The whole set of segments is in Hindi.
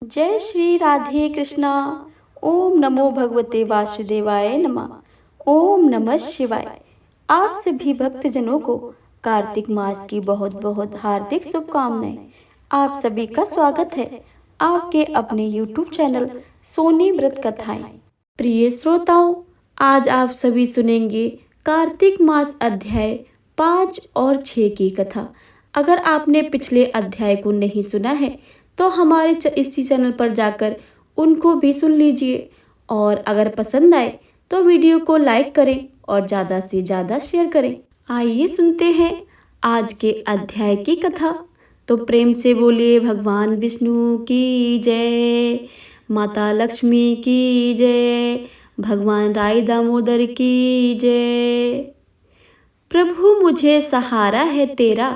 जय श्री राधे कृष्णा। ओम नमो भगवते वासुदेवाय नमः। ओम नमः शिवाय। आप सभी भक्तजनों को कार्तिक मास की बहुत बहुत हार्दिक शुभकामनाएं। आप सभी का स्वागत है आपके अपने YouTube चैनल सोनी व्रत कथाएं। प्रिय श्रोताओं, आज आप सभी सुनेंगे कार्तिक मास अध्याय 5 और 6 की कथा। अगर आपने पिछले अध्याय को नहीं सुना है तो हमारे इसी चैनल पर जाकर उनको भी सुन लीजिए, और अगर पसंद आए तो वीडियो को लाइक करें और ज़्यादा से ज़्यादा शेयर करें। आइए सुनते हैं आज के अध्याय की कथा। तो प्रेम से बोलिए भगवान विष्णु की जय, माता लक्ष्मी की जय, भगवान राय दामोदर की जय। प्रभु मुझे सहारा है तेरा,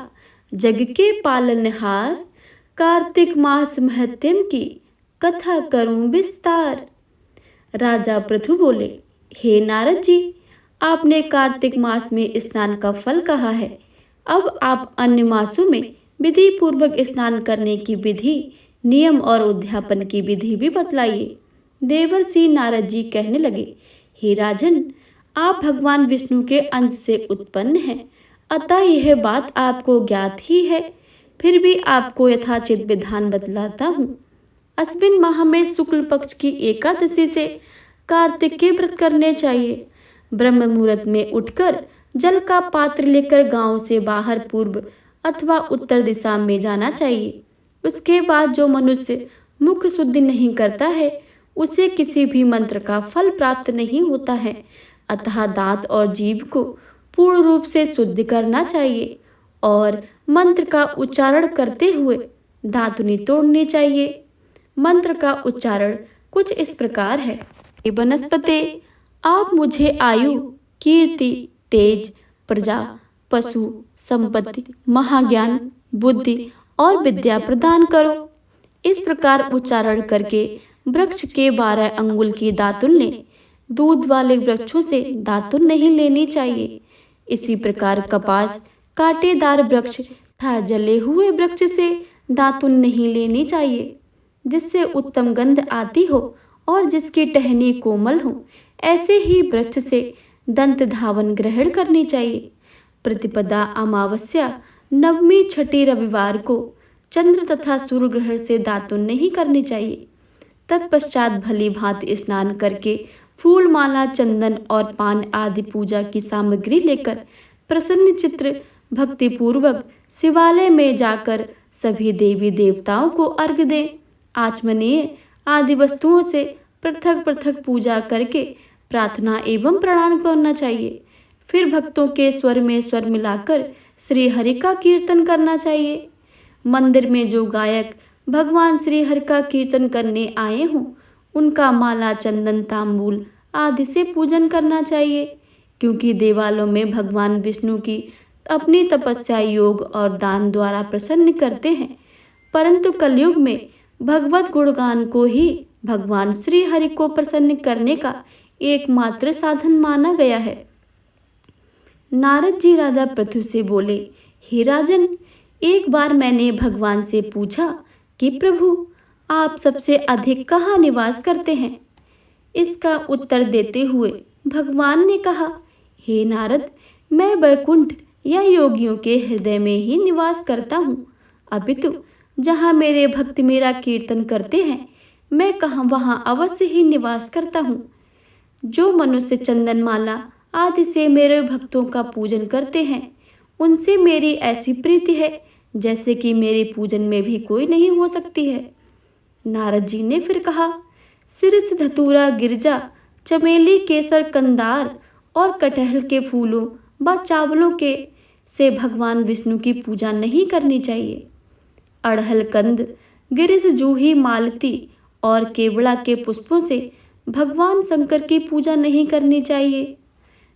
जग के पालनहार, कार्तिक मास महत्म की कथा करूं विस्तार। राजा पृथु बोले, हे नारद जी, आपने कार्तिक मास में स्नान का फल कहा है, अब आप अन्य मासों में विधि पूर्वक स्नान करने की विधि, नियम और उद्यापन की विधि भी बतलाइए। देवर्षि नारद जी कहने लगे, हे राजन, आप भगवान विष्णु के अंश से उत्पन्न हैं, अतः यह बात आपको ज्ञात ही है, फिर भी आपको यथाचित विधान बतलाता हूँ। अश्विन माह में शुक्ल पक्ष की एकादशी से कार्तिक के व्रत करने चाहिए। ब्रह्म मुहूर्त में उठकर जल का पात्र लेकर गांव से बाहर पूर्व अथवा उत्तर दिशा में जाना चाहिए। उसके बाद जो मनुष्य मुख शुद्धि नहीं करता है उसे किसी भी मंत्र का फल प्राप्त नहीं होता है, अतः दांत और जीभ को पूर्ण रूप से शुद्ध करना चाहिए और मंत्र का उच्चारण करते हुए दातुनी तोड़नी चाहिए। मंत्र का उच्चारण कुछ इस प्रकार है। हे वनस्पते, आप मुझे आयु, कीर्ति, तेज, प्रजा, पशु, संपत्ति, महाज्ञान, बुद्धि और विद्या प्रदान करो। इस प्रकार उच्चारण करके वृक्ष के 12 अंगुल की दातुन लें। दूध वाले वृक्षों से दातुन नहीं लेनी चाहिए। इसी प्रकार कपास, कांटेदार वृक्ष तथा जले हुए वृक्ष से दातुन नहीं लेनी चाहिए। जिससे उत्तम गंध आती हो और जिसकी टहनी कोमल हो, ऐसे ही वृक्ष से दंत धावन ग्रहण करनी चाहिए। प्रतिपदा, अमावस्या, नवमी, छठी, रविवार को चंद्र तथा सूर्य ग्रहण से दातुन नहीं करनी चाहिए। तत्पश्चात भली भांति स्नान करके फूल माला, चंदन और पान आदि पूजा की सामग्री लेकर प्रसन्न चित्र भक्ति पूर्वक शिवालय में जाकर सभी देवी देवताओं को अर्घ्य दें। आचमनीय आदि वस्तुओं से पृथक पृथक पूजा करके प्रार्थना एवं प्रणाम करना चाहिए। फिर भक्तों के स्वर में स्वर मिलाकर श्री हरि का कीर्तन करना चाहिए। मंदिर में जो गायक भगवान श्री हरि का कीर्तन करने आए हों उनका माला, चंदन, तांबूल आदि से पूजन करना चाहिए, क्योंकि देवालयों में भगवान विष्णु की अपनी तपस्या, योग और दान द्वारा प्रसन्न करते हैं, परंतु कलयुग में भगवत गुणगान को ही भगवान श्री हरि को प्रसन्न करने का एकमात्र साधन माना गया है। नारद जी राजा पृथु से बोले, हे राजन, एक बार मैंने भगवान से पूछा कि प्रभु, आप सबसे अधिक कहाँ निवास करते हैं? इसका उत्तर देते हुए भगवान ने कहा, हे नारद, मैं वैकुंठ या योगियों के हृदय में ही निवास करता हूँ, अपितु जहाँ मेरे भक्त मेरा कीर्तन करते हैं मैं कहाँ वहाँ अवश्य ही निवास करता हूँ। जो मनुष्य चंदन माला आदि से मेरे भक्तों का पूजन करते हैं उनसे मेरी ऐसी प्रीति है जैसे कि मेरे पूजन में भी कोई नहीं हो सकती है। नारद जी ने फिर कहा, सिरिस, धतूरा, गिरजा, चमेली, केसर, कंदार और कटहल के फूलों व चावलों के से भगवान विष्णु की पूजा नहीं करनी चाहिए। अड़हल, कंद, गिरिस, जूही, मालती और केवड़ा के पुष्पों से भगवान शंकर की पूजा नहीं करनी चाहिए।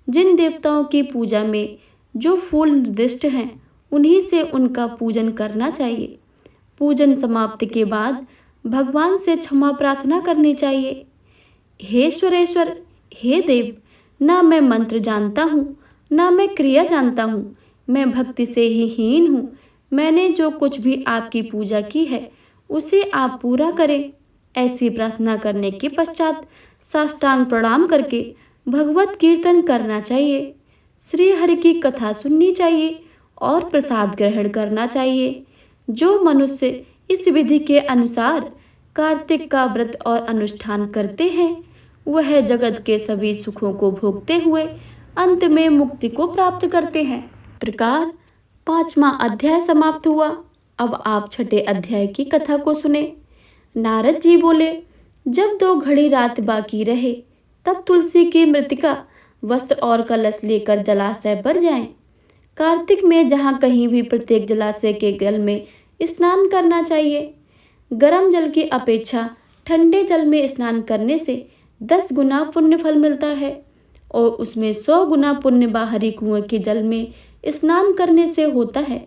जिन देवताओं की पूजा में जो फूल निर्दिष्ट हैं उन्हीं से उनका पूजन करना चाहिए। पूजन समाप्ति के बाद भगवान से क्षमा प्रार्थना करनी चाहिए। हे ईश्वरेश्वर, हे देव, ना मैं मंत्र जानता हूँ ना मैं क्रिया जानता हूँ, मैं भक्ति से ही हीन हूँ। मैंने जो कुछ भी आपकी पूजा की है उसे आप पूरा करें। ऐसी प्रार्थना करने के पश्चात साष्टांग प्रणाम करके भगवत कीर्तन करना चाहिए, श्री हरि की कथा सुननी चाहिए और प्रसाद ग्रहण करना चाहिए। जो मनुष्य इस विधि के अनुसार कार्तिक का व्रत और अनुष्ठान करते हैं, वह जगत के सभी सुखों को भोगते हुए अंत में मुक्ति को प्राप्त करते हैं। प्रकार 5वां अध्याय समाप्त हुआ। अब आप 6ठे अध्याय की कथा को सुने। नारद जी बोले, जब 2 घड़ी रात बाकी रहे तब तुलसी की मृतिका, वस्त्र और कलश लेकर जलाशय पर जाएं। कार्तिक में जहाँ कहीं भी प्रत्येक जलाशय के जल में स्नान करना चाहिए। गर्म जल की अपेक्षा ठंडे जल में स्नान करने से 10 गुना पुण्य फल मिलता है और उसमें 100 गुना पुण्य बाहरी कुएं के जल में स्नान करने से होता है।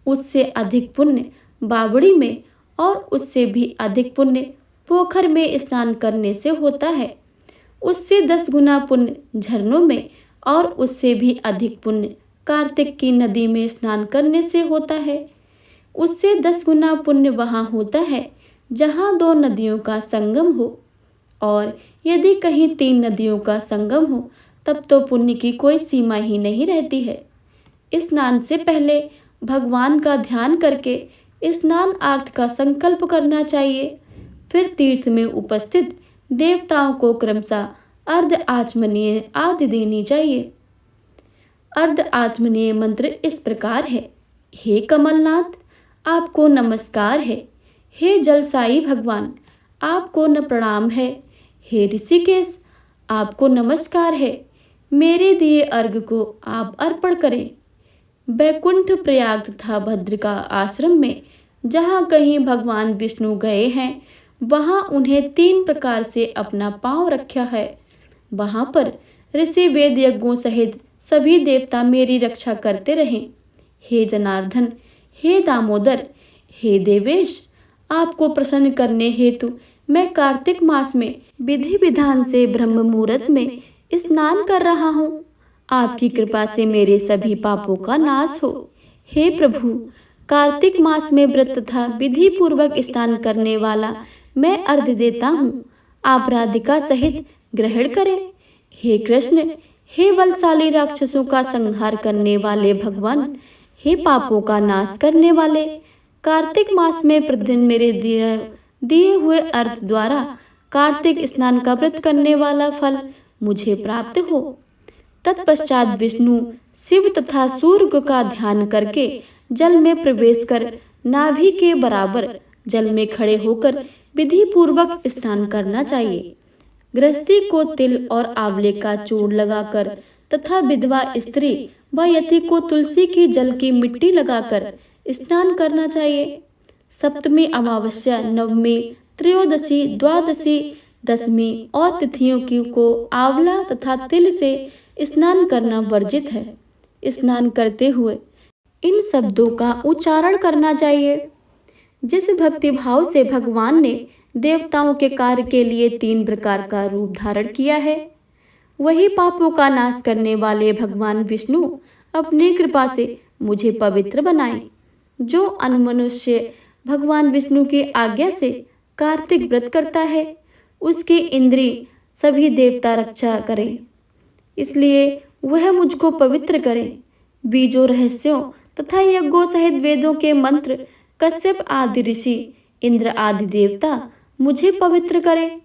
उससे अधिक पुण्य बावड़ी में और उससे भी अधिक पुण्य पोखर में स्नान करने से होता है। उससे 10 गुना पुण्य झरनों में और उससे भी अधिक पुण्य कार्तिक की नदी में स्नान करने से होता है। उससे 10 गुना पुण्य वहाँ होता है जहाँ 2 नदियों का संगम हो, और यदि कहीं 3 नदियों का संगम हो तब तो पुण्य की कोई सीमा ही नहीं रहती है। स्नान से पहले भगवान का ध्यान करके स्नानार्थ का संकल्प करना चाहिए। फिर तीर्थ में उपस्थित देवताओं को क्रमशः अर्ध आचमनीय आदि देनी चाहिए। अर्ध आचमनीय मंत्र इस प्रकार है। हे कमलनाथ, आपको नमस्कार है। हे जलसाई भगवान, आपको न प्रणाम है। हे ऋषिकेश, आपको नमस्कार है। मेरे दिए अर्घ को आप अर्पण करें। बैकुंठ, प्रयाग तथा भद्रिका आश्रम में जहाँ कहीं भगवान विष्णु गए हैं, वहाँ उन्हें 3 प्रकार से अपना पांव रखा है। वहाँ पर ऋषि वेद यज्ञों सहित सभी देवता मेरी रक्षा करते रहें। हे जनार्दन, हे दामोदर, हे देवेश, आपको प्रसन्न करने हेतु मैं कार्तिक मास में विधि विधान से ब्रह्म मुहूर्त में स्नान कर रहा हूँ। आपकी कृपा से मेरे सभी पापों का नाश हो। हे प्रभु, कार्तिक मास में व्रत तथा विधि पूर्वक स्नान करने वाला मैं अर्घ देता हूँ। आप राधिका सहित ग्रहण करें। हे कृष्ण, हे बलशाली राक्षसों का संहार करने वाले भगवान, हे पापों का नाश करने वाले, कार्तिक मास में प्रतिदिन मेरे दिए हुए अर्घ द्वारा कार्तिक स्नान का व्रत करने वाला फल मुझे प्राप्त हो। तत्पश्चात विष्णु, शिव तथा सूर्य का ध्यान करके जल में प्रवेश कर नाभि के बराबर जल में खड़े होकर विधि पूर्वक स्नान करना चाहिए। गृहस्थी को तिल और आंवले का चूर्ण लगाकर तथा विधवा स्त्री व यति को तुलसी की जल की मिट्टी लगाकर स्नान करना चाहिए। सप्तमी, अमावस्या, नवमी, त्रयोदशी, द्वादशी, दशमी और तिथियों की को आंवला तथा तिल से स्नान करना वर्जित है। स्नान करते हुए इन शब्दों का उच्चारण करना चाहिए। जिस भक्ति भाव से भगवान ने देवताओं के कार्य के लिए 3 प्रकार का रूप धारण किया है, वही पापों का नाश करने वाले भगवान विष्णु अपनी कृपा से मुझे पवित्र बनाए। जो अनमनुष्य भगवान विष्णु की आज्ञा से कार्तिक व्रत करता है, उसकी इंद्रिय सभी देवता रक्षा करें, इसलिए वह मुझको पवित्र करें। बीजों, रहस्यों तथा यज्ञों सहित वेदों के मंत्र, कश्यप आदि ऋषि, इंद्र आदि देवता मुझे पवित्र करें।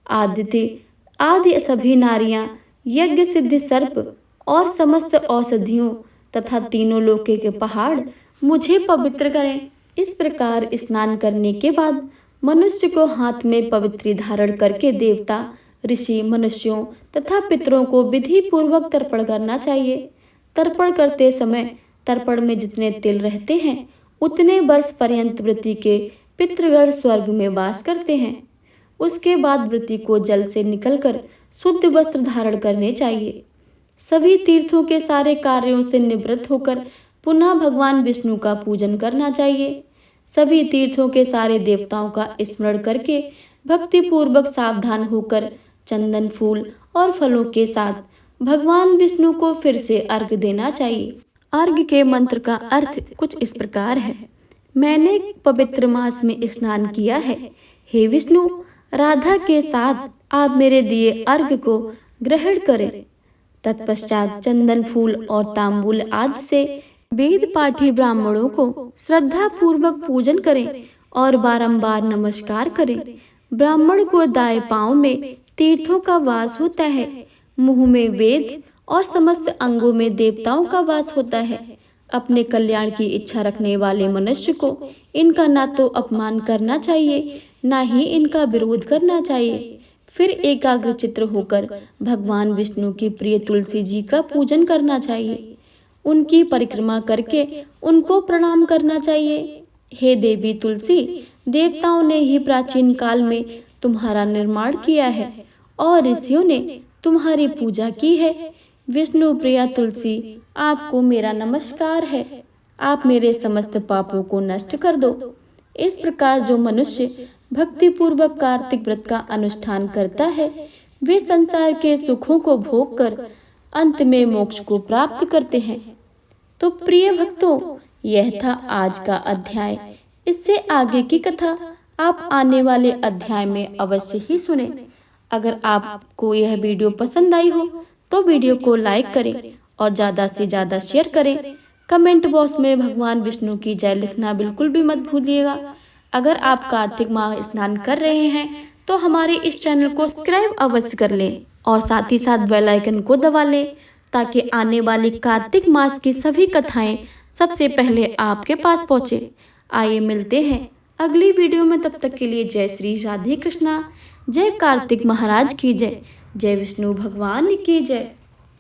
आदित्य आदि सभी नारियां, यज्ञ सिद्धि सर्प और समस्त औषधियों तथा तीनों लोके के पहाड़ मुझे पवित्र करें। इस प्रकार स्नान करने के बाद मनुष्य को हाथ में पवित्री धारण करके देवता, ऋषि, मनुष्यों तथा पितरों को विधि पूर्वक तर्पण करना चाहिए। तर्पण करते समय तर्पण में जितने तिल रहते हैं, उतने वर्ष पर्यंत व्रती के पितृगण स्वर्ग में वास करते हैं। उसके बाद व्रती को जल से निकलकर शुद्ध वस्त्र धारण करने चाहिए। सभी तीर्थों के सारे कार्यों से निवृत्त होकर पुनः भगवान विष्णु का पूजन करना चाहिए। सभी तीर्थों के सारे देवताओं का स्मरण करके भक्ति पूर्वक सावधान होकर चंदन, फूल और फलों के साथ भगवान विष्णु को फिर से अर्घ देना चाहिए। अर्घ के मंत्र का अर्थ कुछ इस प्रकार है। मैंने पवित्र मास में स्नान किया है। हे विष्णु, राधा के साथ आप मेरे दिए अर्घ्य को ग्रहण करें। तत्पश्चात चंदन फूल और तांबूल आदि से वेद पाठी ब्राह्मणों को श्रद्धा पूर्वक पूजन करें और बारंबार नमस्कार करें। ब्राह्मण को दाएं पांव में तीर्थों का वास होता है, मुंह में वेद और समस्त अंगों में देवताओं का वास होता है। अपने कल्याण की इच्छा रखने वाले मनुष्य को इनका ना तो अपमान करना चाहिए, ना ही इनका विरोध करना चाहिए। फिर एकाग्रचित्त होकर भगवान विष्णु की प्रिय तुलसी जी का पूजन करना चाहिए। उनकी परिक्रमा करके उनको प्रणाम करना चाहिए। हे देवी तुलसी, देवताओं ने ही प्राचीन काल में तुम्हारा निर्माण किया है और ऋषियों ने तुम्हारी पूजा की है। विष्णु प्रिया तुलसी, आपको मेरा नमस्कार है। आप मेरे समस्त पापों को नष्ट कर दो। इस प्रकार जो मनुष्य भक्ति पूर्वक कार्तिक व्रत का अनुष्ठान करता है, वे संसार के सुखों को भोग कर अंत में मोक्ष को प्राप्त करते हैं। तो प्रिय भक्तों, यह था आज का अध्याय। इससे आगे की कथा आप आने वाले अध्याय में अवश्य ही सुने। अगर आपको यह वीडियो पसंद आई हो तो वीडियो को लाइक करें और ज़्यादा से ज़्यादा शेयर करें। कमेंट बॉक्स में भगवान विष्णु की जय लिखना बिल्कुल भी मत भूलिएगा। अगर आप कार्तिक माह स्नान कर रहे हैं तो हमारे इस चैनल को सब्सक्राइब अवश्य कर लें और साथ ही साथ बेल आइकन को दबा लें, ताकि आने वाली कार्तिक मास की सभी कथाएं सबसे पहले आपके पास पहुंचे। आइए मिलते हैं अगली वीडियो में, तब तक के लिए जय श्री राधे कृष्णा। जय कार्तिक महाराज की जय। जय विष्णु भगवान की जय।